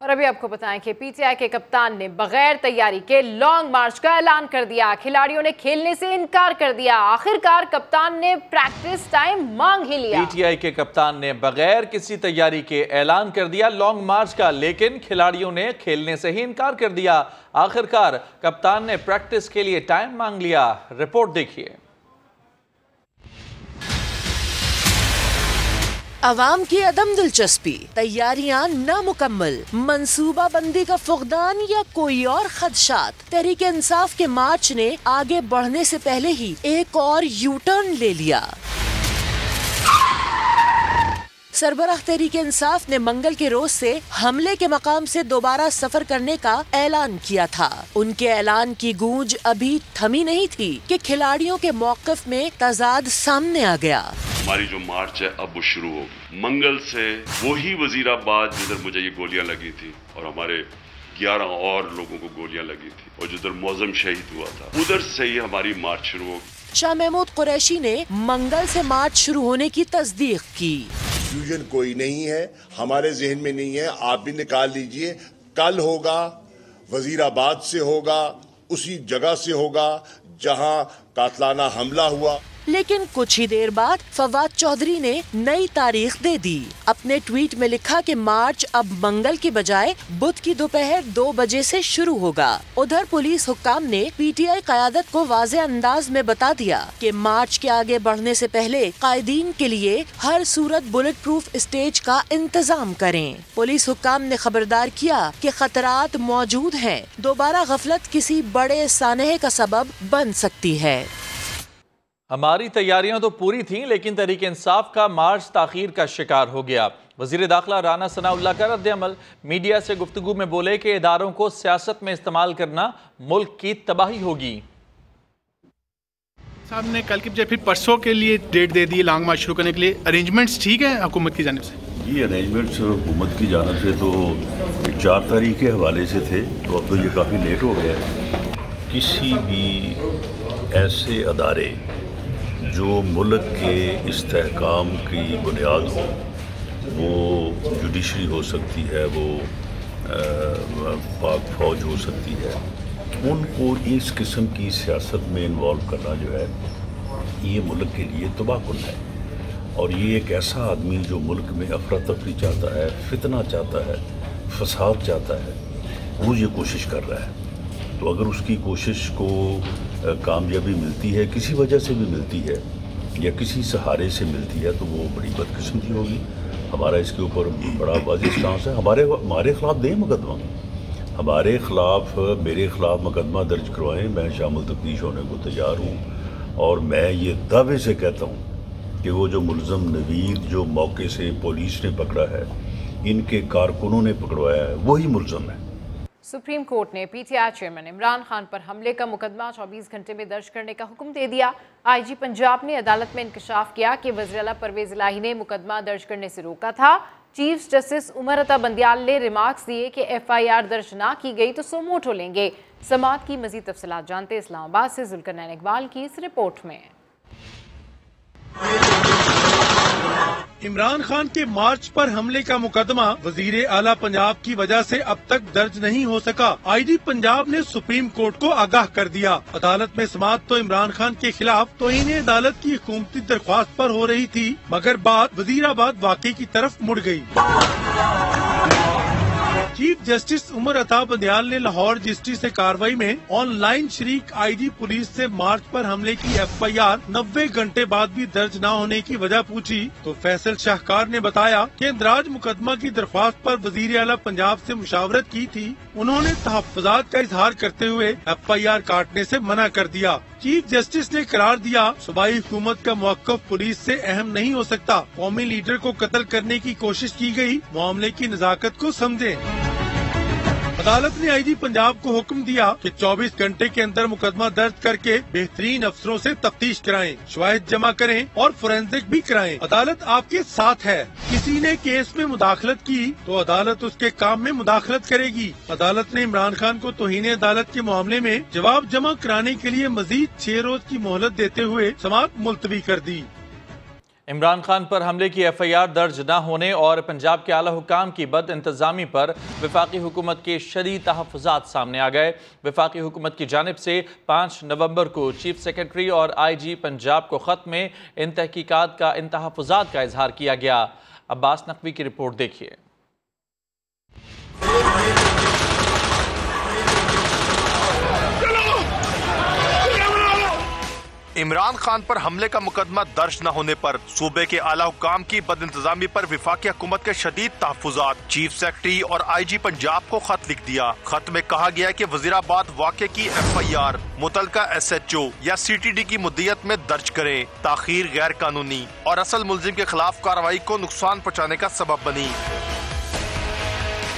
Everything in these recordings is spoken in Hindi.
और अभी आपको बताएं कि पीटीआई के कप्तान ने बगैर तैयारी के लॉन्ग मार्च का ऐलान कर दिया। खिलाड़ियों ने खेलने से इनकार कर दिया। आखिरकार कप्तान ने प्रैक्टिस टाइम मांग ही लिया। पीटीआई के कप्तान ने बगैर किसी तैयारी के ऐलान कर दिया लॉन्ग मार्च का, लेकिन खिलाड़ियों ने खेलने से ही इनकार कर दिया। आखिरकार कप्तान ने प्रैक्टिस के लिए टाइम मांग लिया। रिपोर्ट देखिए। अवाम की अदम दिलचस्पी, तैयारियां नामुकम्मल, मंसूबाबंदी का फुकदान या कोई और खदशात। तहरीक इंसाफ के मार्च ने आगे बढ़ने से पहले ही एक और यू टर्न ले लिया। सरबराह तहरीक इंसाफ ने मंगल के रोज से हमले के मकाम से दोबारा सफर करने का ऐलान किया था। उनके ऐलान की गूंज अभी थमी नहीं थी कि खिलाड़ियों के मौक़िफ में तजाद सामने आ गया। हमारी जो मार्च है अब वो शुरू होगी। मंगल से वही वजीराबाद जिधर मुझे ये गोलियां लगी थी और हमारे 11 और लोगों को गोलियां लगी थी और जिधर मौजम शहीद हुआ था, उधर से ही हमारी मार्च शुरू होगी। शाह महमूद कुरैशी ने मंगल से मार्च शुरू होने की तस्दीक की। फ्यूजन कोई नहीं है, हमारे जहन में नहीं है, आप भी निकाल लीजिए। कल होगा, वजीराबाद से होगा, उसी जगह से होगा जहां कातलाना हमला हुआ। लेकिन कुछ ही देर बाद फवाद चौधरी ने नई तारीख दे दी। अपने ट्वीट में लिखा कि मार्च अब मंगल की बजाय बुध की दोपहर 2 बजे से शुरू होगा। उधर पुलिस हुक्काम ने पीटीआई क़यादत को वाज़े अंदाज में बता दिया कि मार्च के आगे बढ़ने से पहले कायदीन के लिए हर सूरत बुलेट प्रूफ स्टेज का इंतजाम करें। पुलिस हुक्काम ने खबरदार किया कि खतरात मौजूद हैं। दोबारा गफलत किसी बड़े सानहे का सबब बन सकती है। हमारी तैयारियां तो पूरी थीं, लेकिन तहरीक इंसाफ का मार्च ताखीर का शिकार हो गया। वजीर दाखिला राना सनाउल्लाह का रद्द-ए-अमल। मीडिया से गुफ्तगू में बोले कि इदारों को सियासत में इस्तेमाल करना मुल्क की तबाही होगी। साहब ने कल की बजाय फिर परसों के लिए डेट दे दी लॉन्ग मार्च शुरू करने के लिए। अरेंजमेंट्स ठीक है हुकूमत की जानिब से? जी, अरेंजमेंट्स हुकूमत की जानिब से तो 4 तारीख के हवाले से थे, तो अब तो ये काफ़ी लेट हो गया है। किसी भी ऐसे अदारे जो मुल्क के इस्तेहकाम की बुनियाद हो, वो जुडिशरी हो सकती है, वो पाक फौज हो सकती है, उनको इस किस्म की सियासत में इन्वॉल्व करना जो है ये मुल्क के लिए तबाहकुन है। और ये एक ऐसा आदमी जो मुल्क में अफरा तफरी चाहता है, फितना चाहता है, फसाद चाहता है, वो ये कोशिश कर रहा है। तो अगर उसकी कोशिश को कामयाबी मिलती है, किसी वजह से भी मिलती है या किसी सहारे से मिलती है, तो वो बड़ी बदकिस्मती होगी। हमारा इसके ऊपर बड़ा वाज़ेह स्टांस है। हमारे ख़िलाफ़ दें मुकदमा, हमारे ख़िलाफ़, मेरे ख़िलाफ़ मुकदमा दर्ज करवाएं। मैं शामिल तफ्तीश होने को तैयार हूँ और मैं ये दावे से कहता हूँ कि वो जो मुलज़म नवीद जो मौके से पुलिस ने पकड़ा है, इनके कारकुनों ने पकड़वाया है, वही मुलज़म है। सुप्रीम कोर्ट ने पीटीआई चेयरमैन इमरान खान पर हमले का मुकदमा 24 घंटे में दर्ज करने का हुक्म दे दिया। आईजी पंजाब ने अदालत में इंकशाफ किया कि वज़ीर आला परवेज़ इलाही ने मुकदमा दर्ज करने से रोका था। चीफ जस्टिस उमर अता बंदियाल ने रिमार्क्स दिए कि FIR दर्ज ना की गई तो सोमोटो लेंगे। समाअत की मज़ीद तफसीलात जानते इस्लामाबाद से जुल्करनैन इकबाल की इस रिपोर्ट में। इमरान खान के मार्च पर हमले का मुकदमा वजीर आला पंजाब की वजह से अब तक दर्ज नहीं हो सका। आईजी पंजाब ने सुप्रीम कोर्ट को आगाह कर दिया। अदालत में समाअत तो इमरान खान के खिलाफ तौहीन अदालत की हुकूमती दरख्वास्त पर हो रही थी, मगर बात वजीराबाद वाक़े की तरफ मुड़ गयी। चीफ जस्टिस उमर अता बंदियाल ने लाहौर रजिस्ट्री से कार्रवाई में ऑनलाइन शरीक आईजी पुलिस से मार्च पर हमले की FIR 90 घंटे बाद भी दर्ज न होने की वजह पूछी तो फैसल शाहकार ने बताया कि इंदराज मुकदमा की दरख्वास्त पर वजीर आला पंजाब से मुशावरत की थी। उन्होंने तहफ़्फ़ुज़ात का इजहार करते हुए FIR काटने से मना कर दिया। चीफ जस्टिस ने करार दिया, सूबाई हुकूमत का मौक़िफ़ पुलिस से अहम नहीं हो सकता। कौमी लीडर को कत्ल करने की कोशिश की गई, मामले की नज़ाकत को समझें। अदालत ने आईजी पंजाब को हुक्म दिया कि 24 घंटे के अंदर मुकदमा दर्ज करके बेहतरीन अफसरों से तफ्तीश कराएं, शवाहिद जमा करें और फोरेंसिक भी कराएं। अदालत आपके साथ है। किसी ने केस में मुदाखलत की तो अदालत उसके काम में मुदाखलत करेगी। अदालत ने इमरान खान को तौहीन अदालत के मामले में जवाब जमा कराने के लिए मजीद 6 रोज की मोहलत देते हुए समाअत मुलतवी कर दी। इमरान खान पर हमले की FIR दर्ज न होने और पंजाब के आला हुकाम की बद इंतजामी पर वफाकी हुकूमत के शदीद तहफ़्फ़ुज़ात सामने आ गए। वफाकी हुकूमत की जानिब से 5 नवंबर को चीफ सेक्रेटरी और IG पंजाब को ख़त में इन तहकीकात का इन तहफ़्फ़ुज़ात का इजहार किया गया। अब्बास नकवी की रिपोर्ट देखिए। इमरान खान पर हमले का मुकदमा दर्ज न होने पर सूबे के आला हुकाम की बदइंतजामी पर वफाकी हुकूमत के शदीद तहफ़्फ़ुज़ात, चीफ सेक्रेटरी और IG पंजाब को खत लिख दिया। खत में कहा गया कि वज़ीराबाद वाक़े की FIR मुतलका SHO या CTD की मुद्दत में दर्ज करें। ताख़ीर गैर कानूनी और असल मुल्ज़िम के खिलाफ कार्रवाई को नुकसान पहुँचाने का सबब बनी।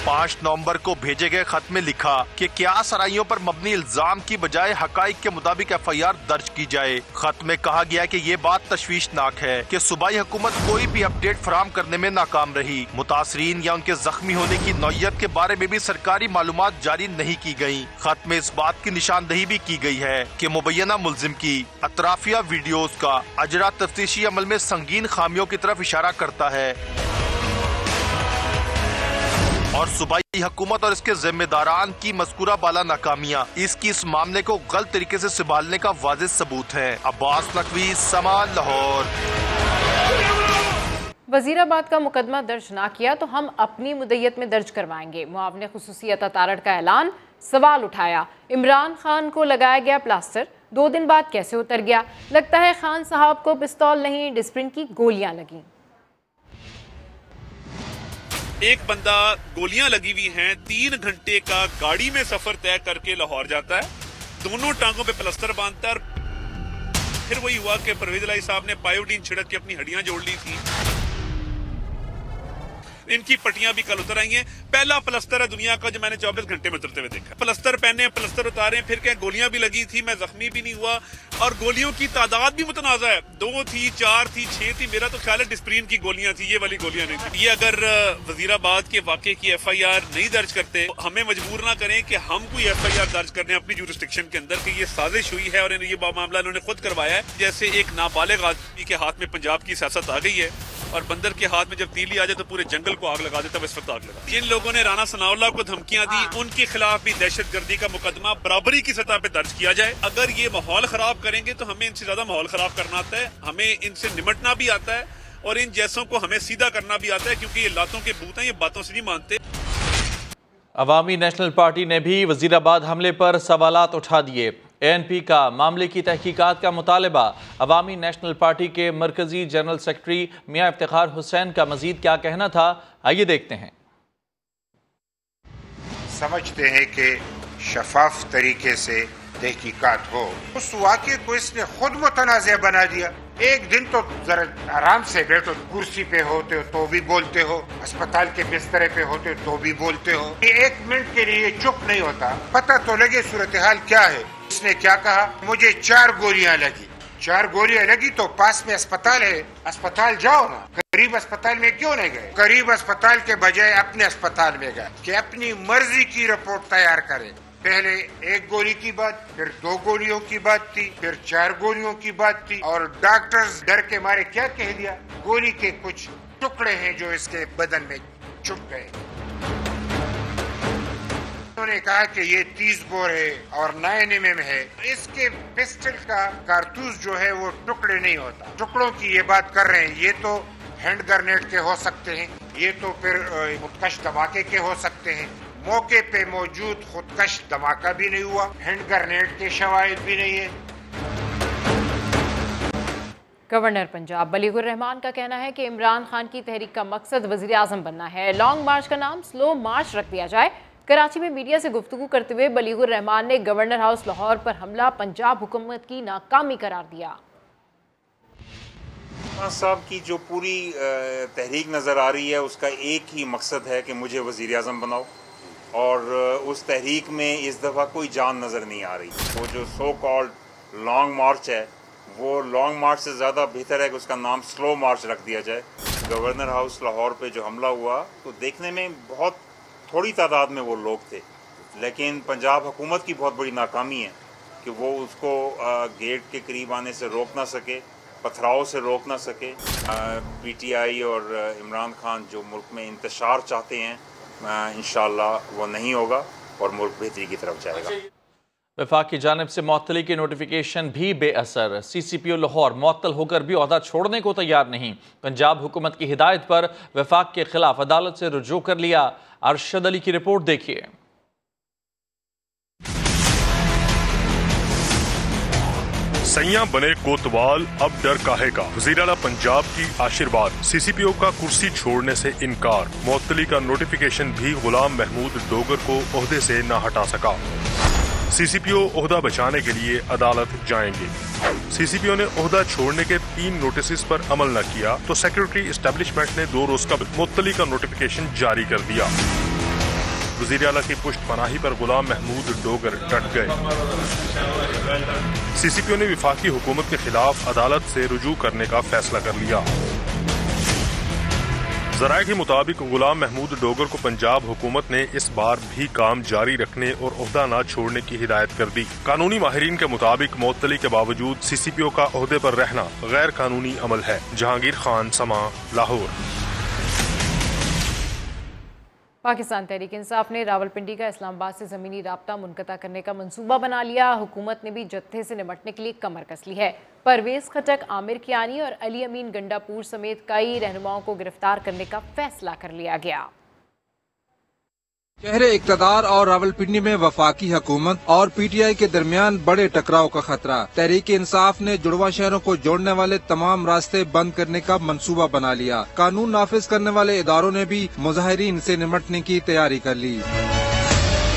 5 नवंबर को भेजे गए खत में लिखा कि क्या सराइयों पर मबनी इल्जाम की बजाय हकाइक के मुताबिक FIR दर्ज की जाए। खत में कहा गया कि ये बात तशवीशनाक है कि सूबाई हुकूमत कोई भी अपडेट फराहम करने में नाकाम रही। मुतासरीन या उनके जख्मी होने की नौयत के बारे में भी सरकारी मालूमात जारी नहीं की गयी। खत में इस बात की निशानदही भी की गई है कि मुबैना मुल्जिम की अतराफिया वीडियोज का अजरा तफ्तीशी अमल में संगीन खामियों की तरफ इशारा करता है और सूबाई हुकूमत और इसके जिम्मेदारान की मज़कूरा बाला नाकामियां इसकी इस मामले को गलत तरीके से संभालने का वाज़ेह सबूत है। अब्बास नकवी, समा, लाहौर। वजीराबाद का मुकदमा दर्ज ना किया तो हम अपनी मुद्दत में दर्ज करवाएंगे। मुआवने खुसूसी अता तारड़ का ऐलान, सवाल उठाया। इमरान खान को लगाया गया प्लास्टर, 2 दिन बाद कैसे उतर गया? लगता है खान साहब को पिस्तौल नहीं डिस्प्रिन की गोलियां लगी। एक बंदा गोलियां लगी हुई हैं, 3 घंटे का गाड़ी में सफर तय करके लाहौर जाता है, दोनों टांगों पे प्लास्टर बांधता है। फिर वही हुआ कि परवेज इलाही साहब ने पायोडीन छिड़क के अपनी हड्डियां जोड़ ली थी। इनकी पट्टियां भी कल उतर आई हैं। पहला प्लास्टर है दुनिया का जो मैंने 24 घंटे में उतरते हुए देखा। प्लास्टर पहने, प्लास्टर उतारे, फिर क्या गोलियां भी लगी थी, मैं जख्मी भी नहीं हुआ और गोलियों की तादाद भी मुतनाज़ा है। 2 थी, 4 थी, 6 थी। मेरा तो ख्याल है डिस्प्रीन की गोलियां थी, ये वाली गोलियां नहीं थी। ये अगर वजीराबाद के वाक़े की FIR नहीं दर्ज करते, हमें मजबूर ना करें कि हम कोई FIR दर्ज करने अपनी जुरिस्डिक्शन के अंदर कि ये साजिश हुई है और ये मामला इन्होंने खुद करवाया है। जैसे एक नाबालिग आदमी के हाथ में पंजाब की सियासत आ गई है और बंदर के हाथ में जब तीली आ जाए तो पूरे जंगल को आग लगा देता है, इस वक्त आग लगा। जिन लोगों ने राना सनाउल्लाह को धमकियां दी, उनके खिलाफ भी दहशतगर्दी का मुकदमा बराबरी की सतह पे दर्ज किया जाए। अगर ये माहौल खराब करेंगे तो हमें इनसे ज्यादा माहौल खराब करना आता है, हमें इनसे निमटना भी आता है और इन जैसों को हमें सीधा करना भी आता है, क्योंकि ये लातों के भूत हैं, ये बातों से नहीं मानते। अवामी नेशनल पार्टी ने भी वजीराबाद हमले पर सवालात उठा दिए। ANP का मामले की तहकीकात का मुतालबा। अवामी नेशनल पार्टी के मरकजी जनरल सेक्रेटरी मियां इफ्तिखार हुसैन का मजीद क्या कहना था, आइए देखते हैं। समझते हैं कि शफाफ तरीके से तहकीकात हो। उस वाक़े को इसने खुद मुतनाज़ बना दिया। एक दिन तो जरा आराम से बैठो, कुर्सी पे होते हो तो भी बोलते हो, अस्पताल के बिस्तरे पे होते हो तो भी बोलते हो। ये 1 मिनट के लिए चुप नहीं होता, पता तो लगे सूरत हाल क्या है। इसने क्या कहा, मुझे 4 गोलियां लगी। 4 गोलियां लगी तो पास में अस्पताल है, अस्पताल जाओ ना। करीब अस्पताल में क्यों नहीं गए? करीब अस्पताल के बजाय अपने अस्पताल में गए कि अपनी मर्जी की रिपोर्ट तैयार करें। पहले 1 गोली की बात, फिर 2 गोलियों की बात थी, फिर 4 गोलियों की बात थी और डॉक्टर्स डर के मारे क्या कह दिया, गोली के कुछ टुकड़े हैं जो इसके बदन में छुप गए। उन्होंने कहा कि ये 30 बोर है और 9 mm है। इसके पिस्टल का कारतूस जो है वो टुकड़े नहीं होता। टुकड़ों की ये बात कर रहे हैं, ये तो हैंड ग्रेनेड के हो सकते हैं, ये तो फिर खुदकश धमाके के हो सकते हैं। मौके पे मौजूद खुदकश धमाका भी नहीं हुआ, हैंड ग्रेनेड के शवाहिद भी नहीं है। गवर्नर पंजाब बलीगुर रहमान का कहना है कि इमरान खान की तहरीक का मकसद वज़ीर आज़म बनना है। लॉन्ग मार्च का नाम स्लो मार्च रख दिया जाए। कराची में मीडिया से गुफ्तगू करते हुए बलीगुर रहमान ने गवर्नर हाउस लाहौर पर हमला पंजाब हुकूमत की नाकामी करार दिया। साहब की जो पूरी तहरीक नज़र आ रही है उसका एक ही मकसद है कि मुझे वज़ीर आज़म बनाओ, और उस तहरीक में इस दफ़ा कोई जान नज़र नहीं आ रही। वो जो सो कॉल्ड लॉन्ग मार्च है, वो लॉन्ग मार्च से ज़्यादा बेहतर है कि उसका नाम स्लो मार्च रख दिया जाए। गवर्नर हाउस लाहौर पे जो हमला हुआ तो देखने में बहुत थोड़ी तादाद में वो लोग थे, लेकिन पंजाब हुकूमत की बहुत बड़ी नाकामी है कि वो उसको गेट के करीब आने से रोक ना सके पथराव से रोक ना सके। PTI और इमरान खान जो मुल्क में इंतशार चाहते हैं, इंशाअल्लाह वो नहीं होगा और मुल्क बेहतरी की तरफ जाएगा। वफाक की जानिब से मुअत्तली की नोटिफिकेशन भी बेअसर। CCPO लाहौर मुअत्तल होकर भी ओहदा छोड़ने को तैयार नहीं। पंजाब हुकूमत की हिदायत पर वफाक के खिलाफ अदालत से रुजू कर लिया। अरशद अली की रिपोर्ट देखिए। सैया बने कोतवाल, अब डर काहे का। वज़ीर आला पंजाब की आशीर्वाद। CCPO का कुर्सी छोड़ने से इनकार। मुअत्तली का नोटिफिकेशन भी गुलाम महमूद डोगर को ओहदे से न हटा सका। CCPO ओहदा बचाने के लिए अदालत जाएंगे। CCPO ने ओहदा छोड़ने के 3 नोटिस पर अमल न किया तो सेक्रेटरी एस्टेब्लिशमेंट ने 2 रोज का मुअत्तली का नोटिफिकेशन जारी कर दिया। वज़ीर आला की पुष्ट पनाही पर गुलाम महमूद डोगर डट गए। CCPO ने वफाकी हुकूमत के खिलाफ अदालत से रुजू करने का फैसला कर लिया। ज़राए के मुताबिक गुलाम महमूद डोगर को पंजाब हुकूमत ने इस बार भी काम जारी रखने और ओहदा न छोड़ने की हिदायत कर दी। कानूनी माहिरीन के मुताबिक मुअत्तली के बावजूद CCPO का ओहदे पर रहना गैर कानूनी अमल है। जहांगीर खान, समा, लाहौर। पाकिस्तान तहरीक इंसाफ ने रावलपिंडी का इस्लामाबाद से ज़मीनी राब्ता मुनक़ता करने का मंसूबा बना लिया। हुकूमत ने भी जत्थे से निपटने के लिए कमर कस ली है। परवेज़ खटक, आमिर कियानी और अली अमीन गंडापुर समेत कई रहनुमाओं को गिरफ्तार करने का फैसला कर लिया गया। शहर इक़्तिदार और रावलपिंडी में वफाकी हुकूमत और PTI के दरमियान बड़े टकराव का खतरा। तहरीक इंसाफ ने जुड़वा शहरों को जोड़ने वाले तमाम रास्ते बंद करने का मंसूबा बना लिया। कानून नाफिज करने वाले इदारों ने भी मुजाहिरीन से निपटने की तैयारी कर ली।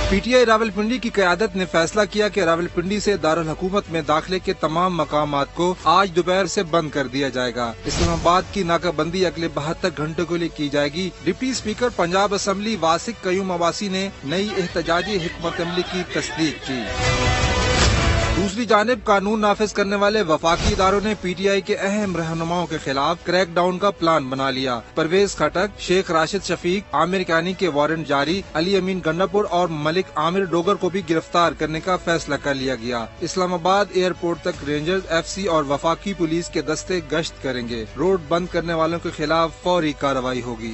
PTI रावलपिंडी की क़यादत ने फैसला किया कि रावलपिंडी से दारुल हुकूमत में दाखिले के तमाम मकामात को आज दोपहर से बंद कर दिया जाएगा। इस्लामाबाद की नाकाबंदी अगले 72 घंटों के लिए की जाएगी। Deputy speaker Punjab assembly वासिक Qayyum Abbasi ने नई एहतजाजी हिकमत अमली की तस्दीक की। दूसरी जानिब कानून नाफिज करने वाले वफाकी इदारों ने PTI के अहम रहनुमाओं के खिलाफ क्रैक डाउन का प्लान बना लिया। परवेज खटक, शेख राशिद शफीक, आमिर कियानी के वारंट जारी। अली अमीन गंडापुर और मलिक आमिर डोगर को भी गिरफ्तार करने का फैसला कर लिया गया। इस्लामाबाद एयरपोर्ट तक रेंजर्स, FC और वफाकी पुलिस के दस्ते गश्त करेंगे। रोड बंद करने वालों के खिलाफ फौरी कार्रवाई होगी।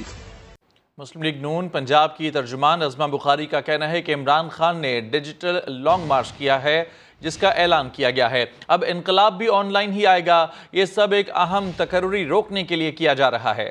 मुस्लिम लीग नून पंजाब की तर्जुमान अज़मा बुखारी का कहना है कि इमरान खान ने डिजिटल लॉन्ग मार्च किया है, जिसका ऐलान किया गया है। अब इनकलाब भी ऑनलाइन ही आएगा। ये सब एक अहम तकर्री रोकने के लिए किया जा रहा है।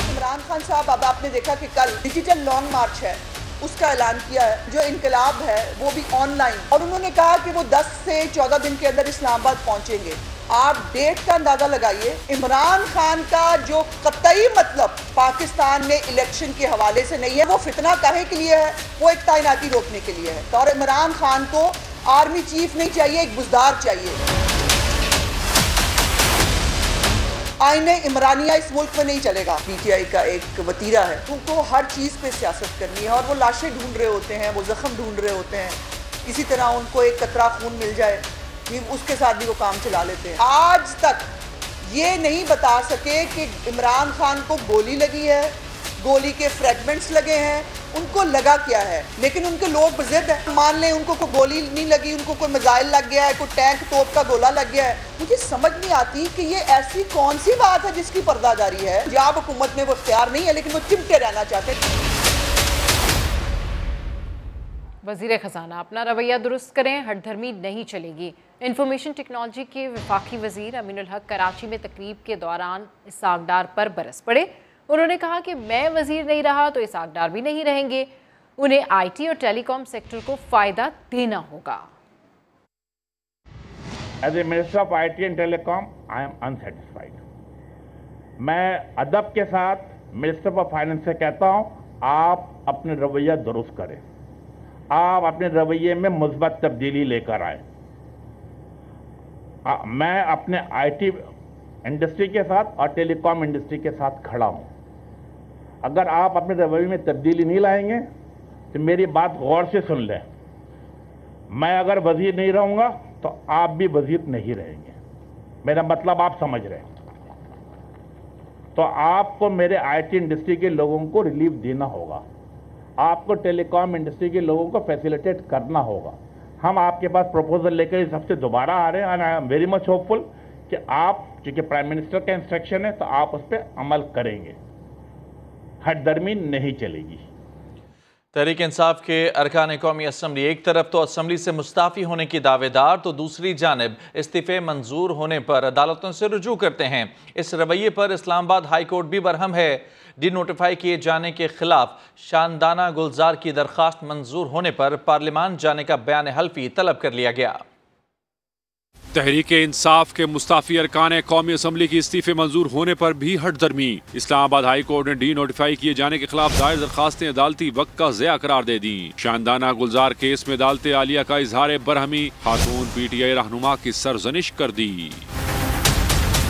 इमरान खान साहब, अब आपने देखा कि कल डिजिटल लॉन्ग मार्च है, उसका ऐलान किया है। जो इनकलाब है वो भी ऑनलाइन, और उन्होंने कहा कि वो 10 से 14 दिन के अंदर इस्लामाबाद पहुंचेंगे। आप डेट का अंदाजा लगाइए। इमरान खान का जो कतई मतलब पाकिस्तान में इलेक्शन के हवाले से नहीं है, वो फितना काहे के लिए है? वो एक तैनाती रोकने के लिए है। और इमरान खान को आर्मी चीफ नहीं चाहिए, एक बुजदार चाहिए। आईने इमरानिया इस मुल्क में नहीं चलेगा। PTI का एक वतीरा है, उनको हर चीज पे सियासत करनी है, और वो लाशें ढूंढ रहे होते हैं, वो जख्म ढूंढ रहे होते हैं। इसी तरह उनको एक कतरा खून मिल जाए, उसके साथ भी वो काम चला लेते हैं। आज तक ये नहीं बता सके कि इमरान खान को गोली लगी है, गोली के फ्रेगमेंट्स लगे हैं, उनको लगा क्या है। लेकिन उनके लोग जिद है, मान लें उनको कोई गोली नहीं लगी, उनको कोई मिसाइल लग गया है, कोई टैंक तोप का गोला लग गया है। मुझे समझ नहीं आती कि ये ऐसी कौन सी बात है जिसकी पर्दादारी है। पंजाब हुकूमत में वो इख्तियार नहीं है, लेकिन वो चिमटे रहना चाहते हैं। वज़ीर ख़ज़ाना, अपना रवैया दुरुस्त करें, हठधर्मी नहीं चलेगी। इंफॉर्मेशन टेक्नोलॉजी के वफाकी वज़ीर अमीनुल हक कराची में तकरीब के दौरान इसाकडार पर बरस पड़े। उन्होंने कहा कि मैं वज़ीर नहीं रहा तो इसाकडार भी नहीं रहेंगे। उन्हें IT और टेलीकॉम सेक्टर को फ़ायदा देना होगा। As a minister of IT and telecom I am unsatisfied. मैं अदब के साथ मिनिस्टर ऑफ फाइनेंस से कहता हूँ, आप अपने रवैया दुरुस्त करें, आप अपने रवैये में मुस्बत तब्दीली लेकर आए। मैं अपने IT इंडस्ट्री के साथ और टेलीकॉम इंडस्ट्री के साथ खड़ा हूं। अगर आप अपने रवैये में तब्दीली नहीं लाएंगे तो मेरी बात गौर से सुन लें। मैं अगर वजीर नहीं रहूंगा तो आप भी वजीर नहीं रहेंगे। मेरा मतलब आप समझ रहे हैं। तो आपको मेरे IT इंडस्ट्री के लोगों को रिलीफ देना होगा, आपको टेलीकॉम इंडस्ट्री के लोगों को फैसिलिटेट करना होगा, हम आपके पास प्रपोजल लेकर इस हफ्ते दोबारा आ रहे हैं and I am very much hopeful कि आप, चूंकि प्राइम मिनिस्टर का इंस्ट्रक्शन है, तो आप उस पर अमल करेंगे, हटदर्मी नहीं चलेगी। तहरीक इंसाफ के अरकान कौमी असम्बली एक तरफ तो असम्बली से मुस्ताफ़ी होने की दावेदार, तो दूसरी जानिब इस्तीफ़े मंजूर होने पर अदालतों से रुजू करते हैं। इस रवैये पर इस्लामाबाद हाई कोर्ट भी बरहम है। डी नोटिफाई किए जाने के खिलाफ शानदाना गुलजार की दरख्वास्त मंजूर होने पर पार्लियामान जाने का बयान हल्फी तलब कर लिया गया। तहरीक इंसाफ के मुस्ताफी अरकान कौमी असम्बली की इस्तीफे मंजूर होने पर भी हटदर्मी। इस्लामाबाद हाई कोर्ट ने डी नोटिफाई किए जाने के खिलाफ दायर दरखास्तें अदालती वक्त का ज़िया करार दे दी। शानदाना गुलजार केस में अदालत आलिया का इजहार बरहमी, खातून PTI रहनुमा की सरजनिश कर दी।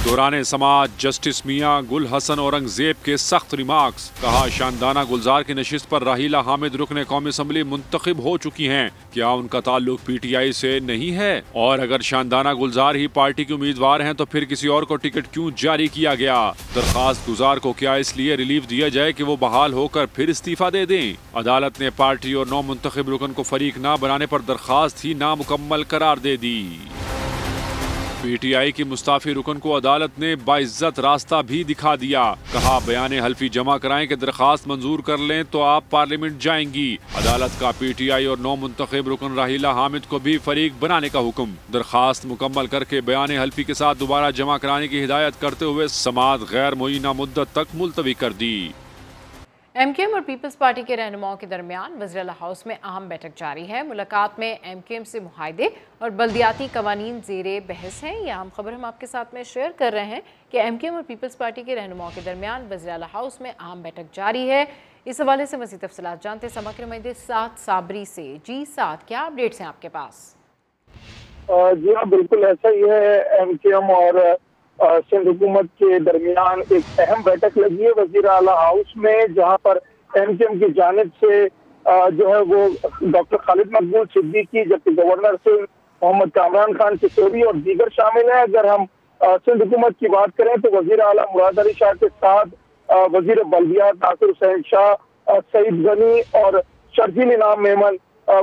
दौरान समाज जस्टिस मियां गुल हसन औरंगजेब के सख्त रिमार्क्स, कहा शानदाना गुलजार की नशिस्त पर राहिला हामिद रुकने कौमी असम्बली मुंतखब हो चुकी हैं, क्या उनका ताल्लुक PTI से नहीं है? और अगर शानदाना गुलजार ही पार्टी के उम्मीदवार हैं तो फिर किसी और को टिकट क्यों जारी किया गया? दरखास्त गुजार को क्या इसलिए रिलीफ दिया जाए कि वो बहाल होकर फिर इस्तीफा दे दें? अदालत ने पार्टी और 9 मुंतखब रुकन को फरीक ना बनाने पर दरखास्त ही नामुकम्मल करार दे दी। PTI की मुस्ताफी रुकन को अदालत ने बाइज्जत रास्ता भी दिखा दिया, कहा बयान हल्फी जमा कराएं कि दरखास्त मंजूर कर लें तो आप पार्लियामेंट जाएंगी। अदालत का PTI और 9 मुंतखब रुकन राहिला हामिद को भी फरीक बनाने का हुक्म। दरखास्त मुकम्मल करके बयान हल्फी के साथ दोबारा जमा कराने की हिदायत करते हुए समाअत गैर मुइना मुद्दत तक मुलतवी कर दी। MKM और पीपल्स पार्टी के रहनुमाओं के दरमियान वज़ीर-ए-आला हाउस में अहम बैठक जारी है। मुलाकात में MKM से मुहाइदे और बल्दियाती कवानीन ज़ेरे बहस हैं। यह अहम खबर हम आपके साथ में शेयर कर रहे हैं कि MKM और पीपल्स पार्टी के रहनुमाओं के दरमियान वज़ीर-ए-आला हाउस में अहम बैठक जारी है। इस हवाले से मज़ीद तफ़सीलात जानते हैं समाके नुमाइंदे साद साबरी से। जी साद, क्या अपडेट्स हैं आपके पास? जी हाँ, बिल्कुल ऐसा ही है। MKM और सिंध हुकूमत के दरमियान एक अहम बैठक लगी है वज़ीर-ए-आला हाउस में, जहां पर MKM की जानिब से जो है वो डॉक्टर खालिद मकबूल सिद्दीकी, जबकि गवर्नर से मोहम्मद कामरान खान किशोरी और दीगर शामिल हैं। अगर हम सिंध हुकूमत की बात करें तो वज़ीर-ए-आला मुराद अली शाह के साथ वज़ीर बल्दियात नासिर हुसैन शाह, सईद गनी और शर्जील इनाम मेमन,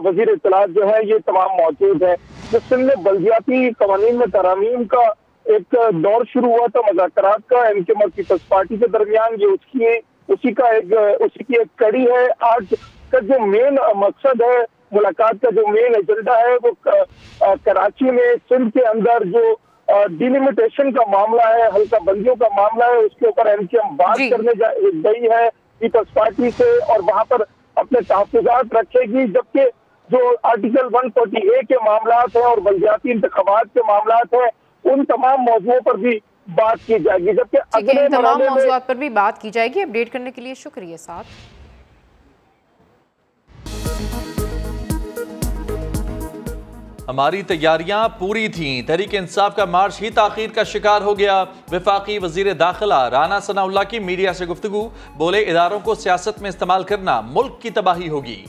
वज़ीर इत्तलात जो है, ये तमाम मौजूद हैं। जो सिंध में बल्दियाती कवानीन में तरामीम का एक दौर शुरू हुआ था मुज़ाकरात का MKM और पीपल्स पार्टी के दरमियान, ये उसी की एक कड़ी है। आज का जो मेन मकसद है, मुलाकात का जो मेन एजेंडा है, वो कराची में सिंध के अंदर जो डिलिमिटेशन का मामला है, हल्का बंदियों का मामला है, उसके ऊपर MKM बात करने गई है पीपल्स पार्टी से और वहां पर अपने तहफ़्फ़ुज़ात रखेगी। जबकि जो आर्टिकल 140A के मामला है और बल्दियाती इंतखाबात के मामला है, उन तमाम मौजूदों पर भी बात की जाएगी। जबकि अगले तमाम मौजूदात पर भी बात की जाएगी। अपडेट करने के लिए शुक्रिया साथ। हमारी तैयारियां पूरी थीं, तहरीक इंसाफ का मार्च ही ताखीर का शिकार हो गया। वफाकी वजीर दाखिला राना सनाउल्लाह की मीडिया से गुफ्तगू, बोले इदारों को सियासत में इस्तेमाल करना मुल्क की तबाही होगी।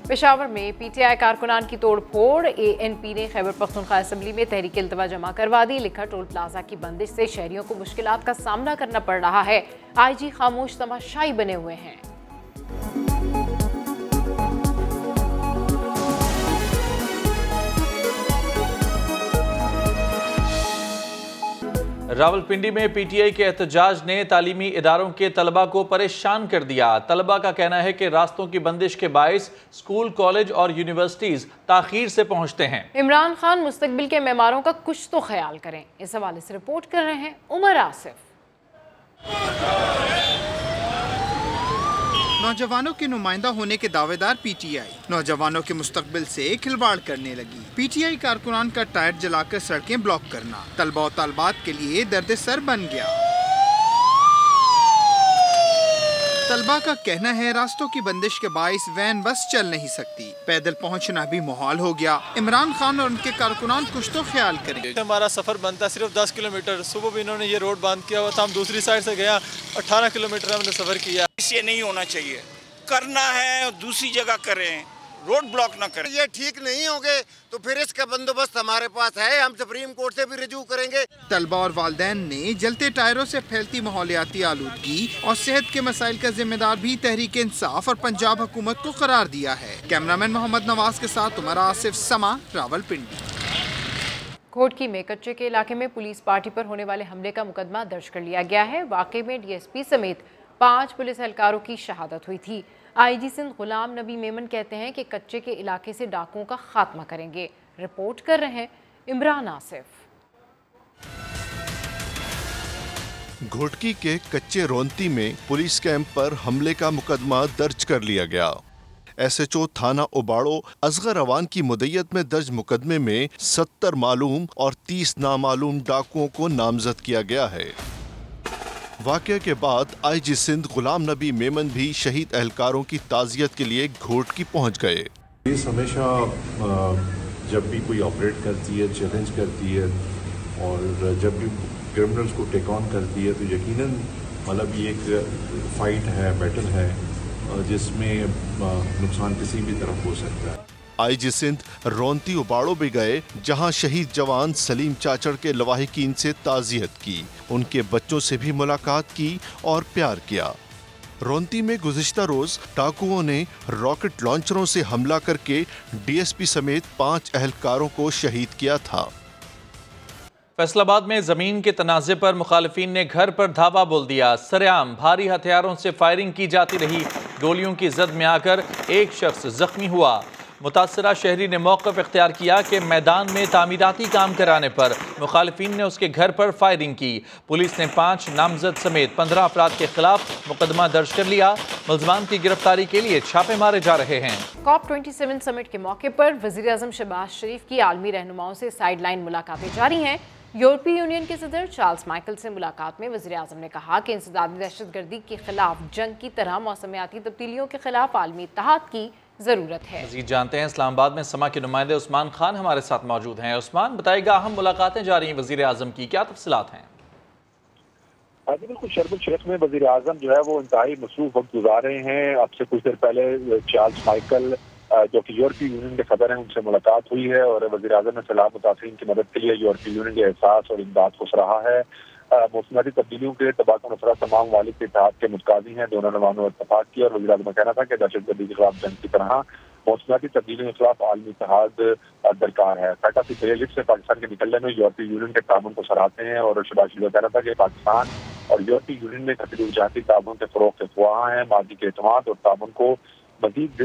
पेशावर में PTI कारकुनान की तोड़फोड़, ANP ने खैबर पख्तूनख्वा असम्बली में तहरीक इल्तवा जमा करवा दी। लिखा टोल प्लाजा की बंदिश से शहरियों को मुश्किलात का सामना करना पड़ रहा है। IG खामोश तमाशाई बने हुए हैं। रावलपिंडी में PTI के एहतजाज ने तालीमी इदारों के तलबा को परेशान कर दिया। तलबा का कहना है कि रास्तों की बंदिश के बायस स्कूल, कॉलेज और यूनिवर्सिटीज ताखीर से पहुंचते हैं। इमरान खान मुस्तकबिल के मेमारों का कुछ तो ख्याल करें। इस हवाले से रिपोर्ट कर रहे हैं उमर आसिफ। नौजवानों के नुमाइंदा होने के दावेदार PTI नौजवानों के मुस्तकबिल से खिलवाड़ करने लगी। PTI कारकुनान का टायर जलाकर सड़कें ब्लॉक करना तलबा और तलबात के लिए दर्द सर बन गया। तलबा का कहना है रास्तों की बंदिश के बाइस वैन बस चल नहीं सकती, पैदल पहुंचना भी मुहाल हो गया। इमरान खान और उनके कारकुनान कुछ तो ख्याल करें। हमारा सफर बनता सिर्फ 10 किलोमीटर, सुबह भी इन्होंने ये रोड बंद किया हुआ था, हम दूसरी साइड से गया, 18 किलोमीटर हमने सफर किया। ये नहीं होना चाहिए, करना है दूसरी जगह करें, रोड ब्लॉक न करें। ये ठीक नहीं होंगे तो फिर इसका बंदोबस्त हमारे पास है, हम सुप्रीम कोर्ट से भी रिजू करेंगे। तलबा और वालिदैन ने जलते टायरों से फैलती माहौलियाती आलूदगी और सेहत के मसाइल का जिम्मेदार भी तहरीक इंसाफ और पंजाब हुकूमत को करार दिया है। कैमरामैन मोहम्मद नवाज के साथ उमर आसिफ, समा, रावलपिंडी। घोटकी में कच्चे के इलाके में पुलिस पार्टी पर होने वाले हमले का मुकदमा दर्ज कर लिया गया है। वाकई में डीएसपी समेत 5 पुलिस एहलकारों की शहादत हुई थी। आईजी सिंध गुलाम नबी मेमन कहते हैं कि कच्चे के इलाके से डाकुओं का खात्मा करेंगे। रिपोर्ट कर रहे हैं इमरान आसिफ। घोटकी के कच्चे रोंती में पुलिस कैंप पर हमले का मुकदमा दर्ज कर लिया गया। SHO थाना उबाड़ो असगर अवान की मुद्दत में दर्ज मुकदमे में 70 मालूम और 30 नामालूम डाकुओं को नामजद किया गया है। वाक़या के बाद आईजी सिंध गुलाम नबी मेमन भी शहीद एहलकारों की ताज़ियत के लिए घोटकी पहुंच गए। पुलिस हमेशा जब भी कोई ऑपरेट करती है, चैलेंज करती है और जब भी क्रिमिनल्स को टेक ऑन करती है तो यकीनन मतलब ये एक फाइट है, बैटल है जिसमें नुकसान किसी भी तरफ हो सकता है। आईजी सिंध रोंती उबाड़ो भी गए, जहां शहीद जवान सलीम चाचड़ के लवाहिकीन से ताज़ियत की, उनके बच्चों से भी मुलाकात की और प्यार किया। रोंती में गुज़िश्ता रोज डाकुओं ने रॉकेट लॉन्चरों से हमला करके डीएसपी समेत 5 एहलकारों को शहीद किया था। फैसलाबाद में जमीन के तनाज़े पर मुखालिफिन ने घर पर धावा बोल दिया। सरेआम भारी हथियारों से फायरिंग की जाती रही। गोलियों की जद में आकर एक शख्स जख्मी हुआ। मुतासरा शहरी ने मौक़िफ़ इख्तियार किया कि मैदान में तामीराती काम कराने पर मुखालिफिन ने उसके घर पर फायरिंग की। पुलिस ने 5 नामजद समेत 15 अफराद के खिलाफ मुकदमा दर्ज कर लिया। मुल्ज़मान की गिरफ्तारी के लिए छापे मारे जा रहे हैं। COP27 समिट के मौके पर वज़ीर आज़म शहबाज शरीफ की आलमी रहनुमाओं से साइडलाइन मुलाकातें जारी हैं। यूरोपीय यूनियन के सदर चार्ल्स माइकल से मुलाकात में वज़ीर आज़म ने कहा कि इंसदादी दहशतगर्दी के खिलाफ जंग की तरह मौसमियाती तब्दीलियों के खिलाफ आलमी इत्तेहाद की ज़रूरत है। मज़ीद जानते हैं, इस्लामाबाद में समा के नुमाइंदे उस्मान खान हमारे साथ मौजूद हैं। उस्मान, बताइएगा, अहम मुलाकातें जारी हैं वज़ीर आज़म की, क्या तफसीलात हैं? बिल्कुल, शर्म शेख में वज़ीर आज़म जो है वो इंतहाई मसरूफ वक्त गुजार रहे हैं। अब से कुछ देर पहले चार्ल्स माइकल जो कि यूरोपीय यूनियन के सदर हैं, उनसे मुलाकात हुई है और वज़ीर आज़म ने सैलाब मुतासिरीन की मदद के लिए यूरोपीय यूनियन के एहसास और इमदाद को सराहा है। मौसमियाती तब्दीलियों के तबादला नफरत तमाम वालिद के इत्तेहाद के मुतकाज़ी हैं। दोनों नवानों ने इत्तफाक किया और वज़ीर आज़म का कहना था कि दहशतगर्दी के खिलाफ जंग की तरह मौसमियाती तब्दीलियों के खिलाफ आलमी इत्तेहाद दरकार है। फैटा की तहरीर से पाकिस्तान के निकलने में यूरोपीय यूनियन के ताउन को सराहते हैं और शहबाज शरीफ का कहना था कि पाकिस्तान और यूरोपीय यूनियन में कतई ताउन के फ़रोग़ के ख्वाह हैं। माजी के एतमाद और ताउन को मजीद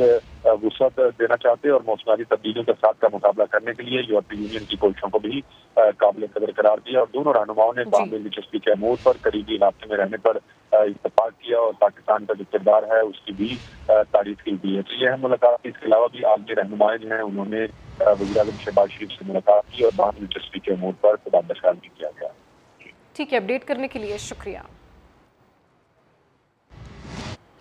वुसअत देना चाहते हैं और मौसमियाती तब्दीलियों के साथ का मुकाबला करने के लिए यूरोपीय यूनियन की कोशिशों को भी काबिल कदर करार दिया और दोनों रहनुमाओं ने बाहमी दिलचस्पी के अमूर पर करीबी इलाके में रहने पर इत्तेफाक किया और पाकिस्तान का जो किरदार है उसकी भी तारीफ की दी है। तो यह मुलाकात, इसके अलावा भी आलमी रहनुमाएं जो हैं उन्होंने वज़ीर आज़म शहबाज शरीफ से मुलाकात की और बाहमी दिलचस्पी के अमूर पर तबादला ख्याल भी किया गया। ठीक है, अपडेट करने के लिए शुक्रिया।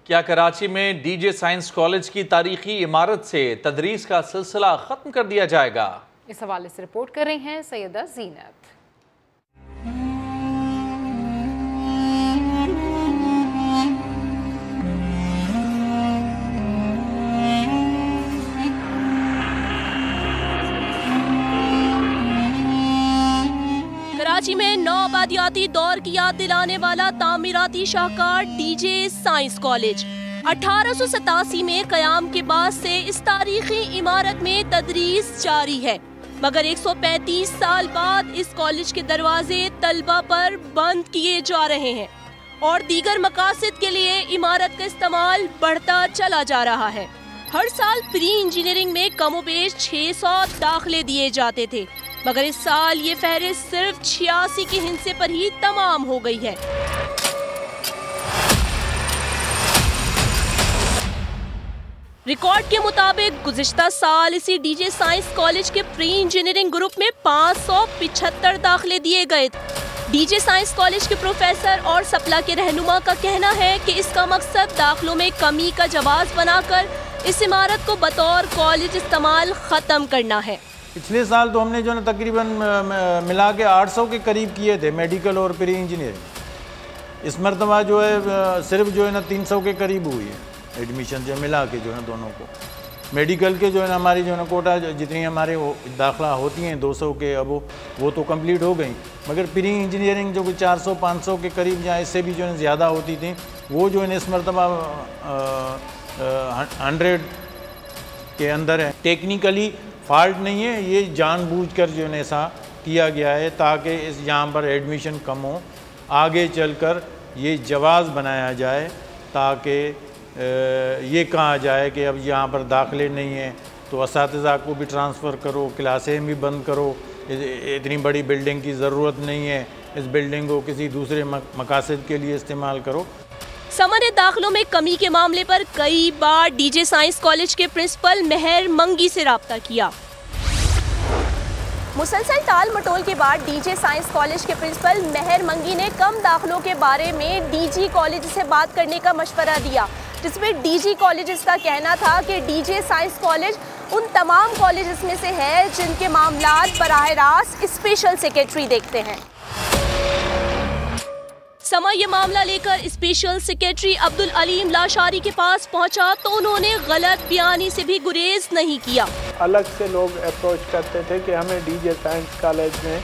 क्या कराची में डीजे साइंस कॉलेज की तारीखी इमारत से तदरीस का सिलसिला खत्म कर दिया जाएगा? इस हवाले से रिपोर्ट कर रही हैं सैयदा ज़ीनत। कराची में नौआबादियाती दौर की याद दिलाने वाला तामीराती शाहकार डीजे साइंस कॉलेज 1887 में कयाम के बाद से इस तारीखी इमारत में तदरीस जारी है, मगर 135 साल बाद इस कॉलेज के दरवाजे तलबा पर बंद किए जा रहे हैं और दीगर मकासद के लिए इमारत का इस्तेमाल बढ़ता चला जा रहा है। हर साल प्री इंजीनियरिंग में कमोबेश 600 दाखिले दिए जाते थे, मगर इस साल ये फहरिस्त सिर्फ 86 के हिस्से पर ही तमाम हो गई है। रिकॉर्ड के मुताबिक गुज़िश्ता साल इसी डीजे साइंस कॉलेज के प्री इंजीनियरिंग ग्रुप में 575 दाखिले दिए गए। डीजे साइंस कॉलेज के प्रोफेसर और सप्ला के रहनुमा का कहना है कि इसका मकसद दाखिलों में कमी का जवाब बनाकर इस इमारत को बतौर कॉलेज इस्तेमाल ख़त्म करना है। पिछले साल तो हमने जो है तकरीबन मिला के 800 के करीब किए थे मेडिकल और प्री इंजीनियरिंग। इस मरतबा जो है सिर्फ जो है ना 300 के करीब हुई है एडमिशन जो मिला के जो है दोनों को। मेडिकल के जो है ना हमारी जो है ना कोटा जितनी हमारे दाखिला होती हैं 200 के, अब वो तो कंप्लीट हो गई, मगर प्री इंजीनियरिंग जो कि 400-500 के करीब या इससे भी जो है ज़्यादा होती थी, वो जो है इस मरतबा 100 के अंदर है। टेक्निकली फॉल्ट नहीं है, ये जानबूझकर जो है ऐसा किया गया है ताकि इस यहाँ पर एडमिशन कम हो, आगे चलकर ये जवाज़ बनाया जाए ताकि ये कहा जाए कि अब यहाँ पर दाखिले नहीं हैं तो असातिज़ा को भी ट्रांसफ़र करो, क्लासें भी बंद करो, इतनी बड़ी बिल्डिंग की ज़रूरत नहीं है, इस बिल्डिंग को किसी दूसरे मकासद के लिए इस्तेमाल करो। सामान्य दाखिलों में कमी के मामले पर कई बार डीजे साइंस कॉलेज के प्रिंसिपल मेहर मंगी से राब्ता किया। मुसलसल टाल मटोल के बाद डीजे साइंस कॉलेज के प्रिंसिपल मेहर मंगी ने कम दाखिलों के बारे में डीजी कॉलेज से बात करने का मशवरा दिया, जिसमें डीजी कॉलेजेस का कहना था कि डीजे साइंस कॉलेज उन तमाम कॉलेजेस में से है जिनके मामलात बराह रास्त स्पेशल सेक्रेटरी देखते हैं। समा ये मामला लेकर स्पेशल सेक्रेटरी अब्दुल अलीम लाशारी के पास पहुंचा तो उन्होंने गलत बयानी से भी गुरेज नहीं किया। अलग से लोग अप्रोच करते थे कि हमें डीजे साइंस कॉलेज में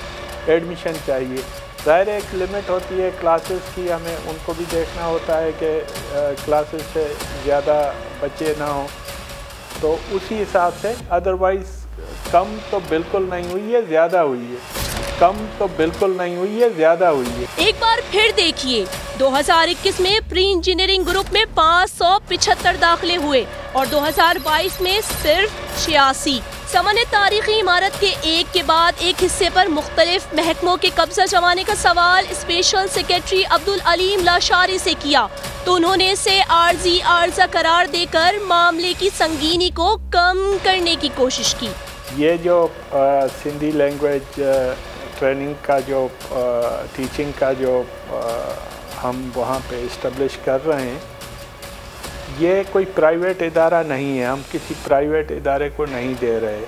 एडमिशन चाहिए। ज़ाहिर एक लिमिट होती है क्लासेस की, हमें उनको भी देखना होता है कि क्लासेस से ज़्यादा बच्चे ना हों, तो उसी हिसाब से। अदरवाइज़ कम तो बिल्कुल नहीं हुई है, ज़्यादा हुई है। कम तो बिल्कुल नहीं हुई है, ज़्यादा हुई है। एक बार फिर देखिए, 2021 में प्री इंजीनियरिंग ग्रुप में 575 दाखिले हुए और 2022 में सिर्फ 86। सामान्य तारीखी इमारत के एक के बाद एक हिस्से पर मुख्तलिफ महकमों के कब्जा जमाने का सवाल स्पेशल सेक्रेटरी अब्दुल अलीम लाशारी से किया तो उन्होंने इसे आर्जी आर्जा करार देकर मामले की संगीनी को कम करने की कोशिश की। ये जो सिंधी लैंग्वेज ट्रेनिंग का जो टीचिंग का जो हम वहाँ पे इस्टेब्लिश कर रहे हैं, ये कोई प्राइवेट इदारा नहीं है, हम किसी प्राइवेट इदारे को नहीं दे रहे।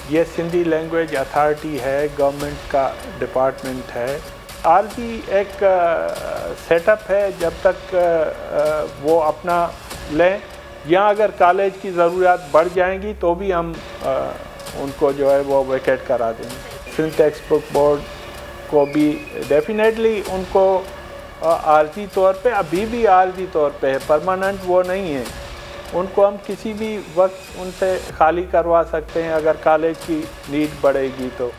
ये सिंधी लैंग्वेज अथॉरिटी है, गवर्नमेंट का डिपार्टमेंट है। आरजी एक सेटअप है, जब तक वो अपना लें, या अगर कॉलेज की ज़रूरत बढ़ जाएंगी तो भी हम उनको जो है वो वेकेट करा देंगे। सिंध टेक्स्ट बुक बोर्ड को भी डेफिनेटली उनको आर्जी तौर पे, अभी भी आर्जी तौर पे है, परमानेंट वो नहीं है। उनको हम किसी भी वक्त उनसे खाली करवा सकते हैं अगर कॉलेज की नीड बढ़ेगी तो।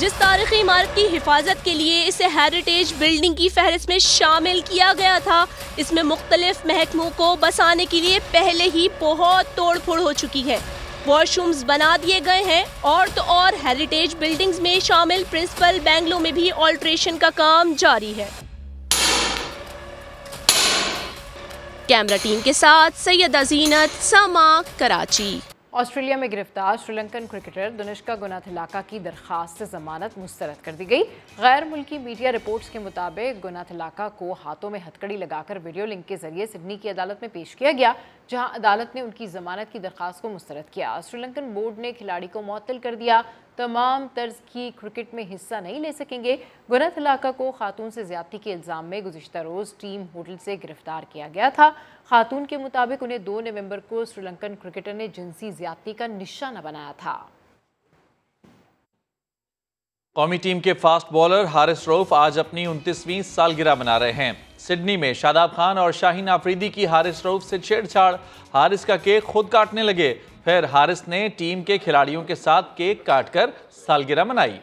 जिस तारीखी इमारत की हिफाजत के लिए इसे हेरिटेज बिल्डिंग की फहरिस्त में शामिल किया गया था, इसमें मुख्तलिफ महकमों को बसाने के लिए पहले ही बहुत तोड़ फोड़ हो चुकी है। वॉशरूम्स बना दिए गए हैं और तो और हेरिटेज बिल्डिंग्स में शामिल प्रिंसिपल बेंगलो में भी ऑल्ट्रेशन का काम जारी है। कैमरा टीम के साथ सैयदा ज़ीनत, समा, कराची। ऑस्ट्रेलिया में गिरफ्तार श्रीलंकन क्रिकेटर दुनिश्का गुनाथिलाका की दरख्वास्त से जमानत मुस्तरद कर दी गई। गैर मुल्की मीडिया रिपोर्ट्स के मुताबिक गुनाथिलाका को हाथों में हथकड़ी लगाकर वीडियो लिंक के जरिए सिडनी की अदालत में पेश किया गया, जहां अदालत ने उनकी जमानत की दरख्वास्त को मुस्तरद किया। श्रीलंकन बोर्ड ने खिलाड़ी को मुअत्तल कर दिया, तमाम तर्ज की क्रिकेट में हिस्सा नहीं ले सकेंगे। गुनाथिलाका को खातून से ज्यादती के इल्ज़ाम में गुज़िश्ता रोज़ टीम होटल से गिरफ्तार किया गया था। खातून के मुताबिक उन्हें 2 नवंबर को श्रीलंकन क्रिकेटर ने जिनसी ज्यादती का निशाना बनाया था। कौमी टीम के फास्ट बॉलर हारिस रऊफ आज अपनी 29वीं सालगिरह मना रहे हैं। सिडनी में शादाब खान और शाहीन आफरीदी की हारिस रऊफ से छेड़छाड़, हारिस का केक खुद काटने लगे, फिर हारिस ने टीम के खिलाड़ियों के साथ केक काटकर सालगिरह मनाई।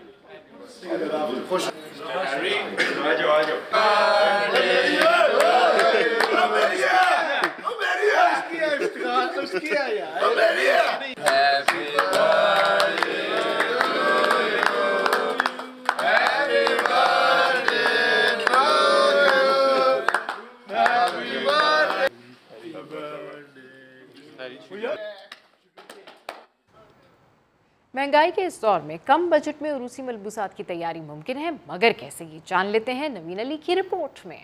महंगाई के इस दौर में कम बजट में उरूसी मलबूसात की तैयारी मुमकिन है, मगर कैसे, ये जान लेते हैं नवीन अली की रिपोर्ट में।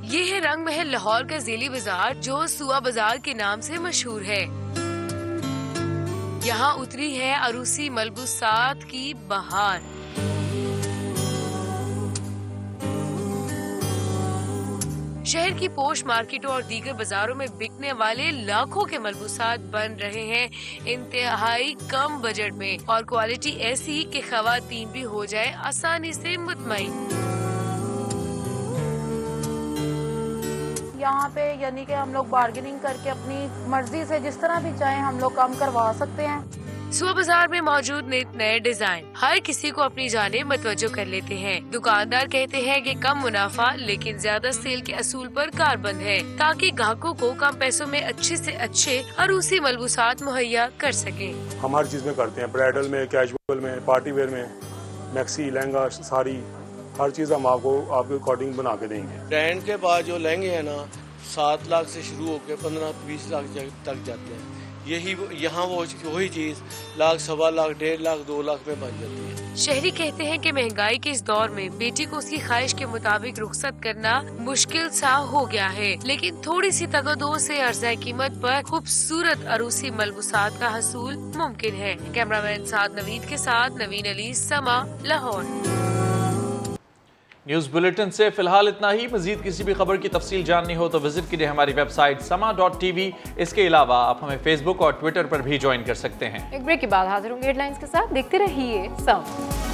ये है रंग महल लाहौर का ज़ेली बाजार, जो सुआ बाजार के नाम से मशहूर है। यहाँ उतरी है अरूसी मलबूसात की बहार। शहर की पोश मार्केटों और दीगर बाजारों में बिकने वाले लाखों के मलबूसात बन रहे हैं इंतहाई कम बजट में, और क्वालिटी ऐसी कि खवातीन भी हो जाए आसानी से मुतमईन। यहाँ पे यानी कि हम लोग बार्गेनिंग करके अपनी मर्जी से जिस तरह भी चाहें हम लोग कम करवा सकते हैं। सुआ बाजार में मौजूद नित नए डिजाइन हर किसी को अपनी जानिब मतवज्जो कर लेते हैं। दुकानदार कहते हैं कि कम मुनाफा लेकिन ज्यादा सेल के असूल पर कारबंद है, ताकि ग्राहकों को कम पैसों में अच्छे से अच्छे अरूसी मलबूसात मुहैया कर सके। हम हर चीज में करते हैं, ब्राइडल में, कैजुअल में, पार्टी वेयर में, मैक्सी, लहंगा, साड़ी, हर चीज हम आपको आपके अकॉर्डिंग बना के देंगे। ब्रांड के बाद जो लहंगे हैं ना 7 लाख से शुरू होकर 15-20 लाख तक जाते हैं। यही यहाँ वही चीज लाख, 1.25 लाख, 1.5 लाख, 2 लाख में बन जाती है। शहरी कहते हैं कि महंगाई के इस दौर में बेटी को उसकी ख्वाहिश के मुताबिक रुखसत करना मुश्किल सा हो गया है, लेकिन थोड़ी सी तगदो से अर्ज़ाए कीमत पर खूबसूरत अरूसी मलबूसात का हसूल मुमकिन है। कैमरामैन साद नवीद के साथ नवीन अली, समा, लाहौर। न्यूज़ बुलेटिन से फिलहाल इतना ही। मजीद किसी भी खबर की तफसील जाननी हो तो विजिट कीजिए हमारी वेबसाइट sama.tv। इसके अलावा आप हमें फेसबुक और ट्विटर पर भी ज्वाइन कर सकते हैं। एक ब्रेक के बाद हाजिर होंगे हेडलाइंस के साथ। देखते रहिए समा।